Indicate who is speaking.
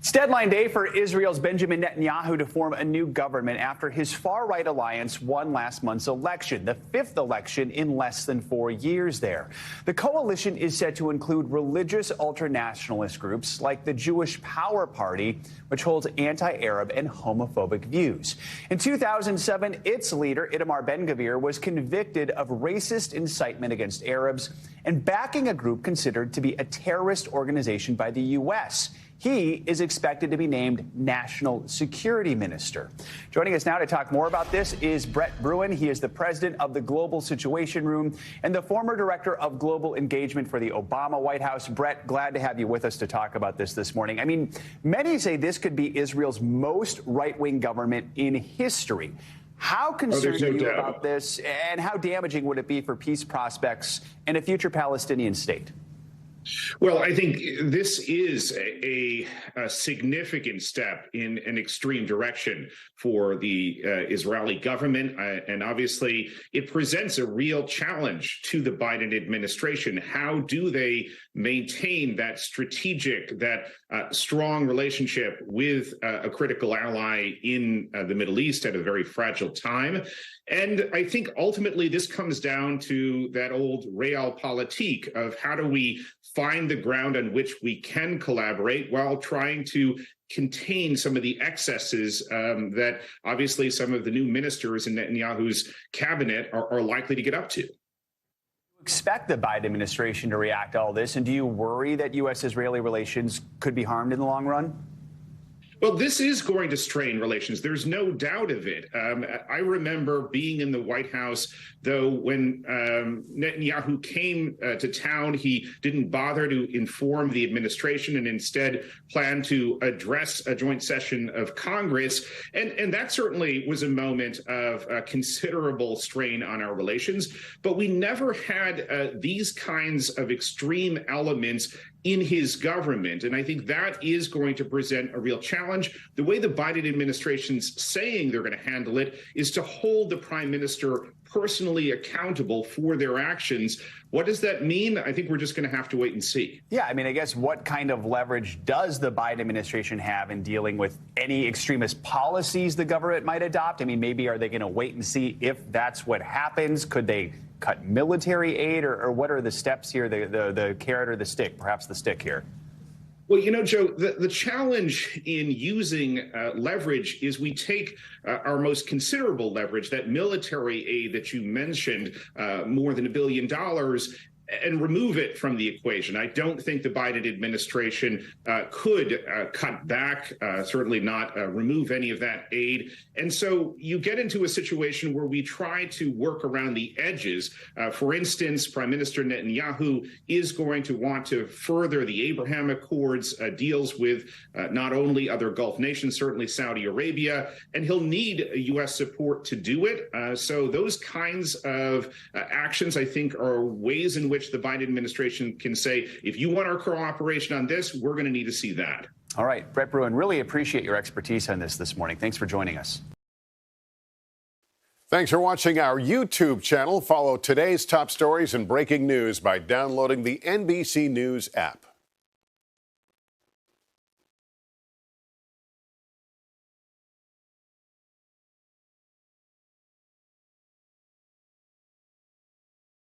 Speaker 1: It's deadline day for Israel's Benjamin Netanyahu to form a new government after his far-right alliance won last month's election, the fifth election in less than 4 years there. The coalition is set to include religious ultranationalist groups like the Jewish Power Party, which holds anti-Arab and homophobic views. In 2007, its leader, Itamar Ben-Gvir, was convicted of racist incitement against Arabs and backing a group considered to be a terrorist organization by the U.S. He is expected to be named National Security Minister. Joining us now to talk more about this is Bruen. He is the president of the Global Situation Room and the former director of global engagement for the Obama White House. Brett, glad to have you with us to talk about this morning. I mean, many say this could be Israel's most right-wing government in history. How concerned are you about this, and how damaging would it be for peace prospects and a future Palestinian state?
Speaker 2: Well, I think this is a significant step in an extreme direction for the Israeli government. And obviously, it presents a real challenge to the Biden administration. How do they maintain that strategic, that strong relationship with a critical ally in the Middle East at a very fragile time? And I think ultimately this comes down to that old realpolitik of how do we find the ground on which we can collaborate while trying to contain some of the excesses that obviously some of the new ministers in Netanyahu's cabinet are likely to get up to.
Speaker 1: Do you expect the Biden administration to react to all this, and do you worry that U.S.-Israeli relations could be harmed in the long run?
Speaker 2: Well, this is going to strain relations. There's no doubt of it. I remember being in the White House, though, when Netanyahu came to town, he didn't bother to inform the administration and instead planned to address a joint session of Congress. And that certainly was a moment of considerable strain on our relations. But we never had these kinds of extreme elements in his government. And I think that is going to present a real challenge. The way the Biden administration's saying they're going to handle it is to hold the prime minister personally accountable for their actions. What does that mean? I think we're just going to have to wait and see.
Speaker 1: Yeah, I mean, I guess what kind of leverage does the Biden administration have in dealing with any extremist policies the government might adopt? I mean, maybe are they going to wait and see if that's what happens? Could they cut military aid, or what are the steps here, the carrot or the stick, perhaps the stick here?
Speaker 2: Well, you know, Joe, the challenge in using leverage is we take our most considerable leverage, that military aid that you mentioned, more than $1 billion, and remove it from the equation. I don't think the Biden administration could cut back, certainly not remove any of that aid. And so you get into a situation where we try to work around the edges. For instance, Prime Minister Netanyahu is going to want to further the Abraham Accords, deals with not only other Gulf nations, certainly Saudi Arabia, and he'll need U.S. support to do it. So those kinds of actions, I think, are ways in which the Biden administration can say, if you want our cooperation on this, we're going to need to see that.
Speaker 1: All right, Brett Bruen, really appreciate your expertise on this morning. Thanks for joining us.
Speaker 3: Thanks for watching our YouTube channel. Follow today's top stories and breaking news by downloading the NBC News app.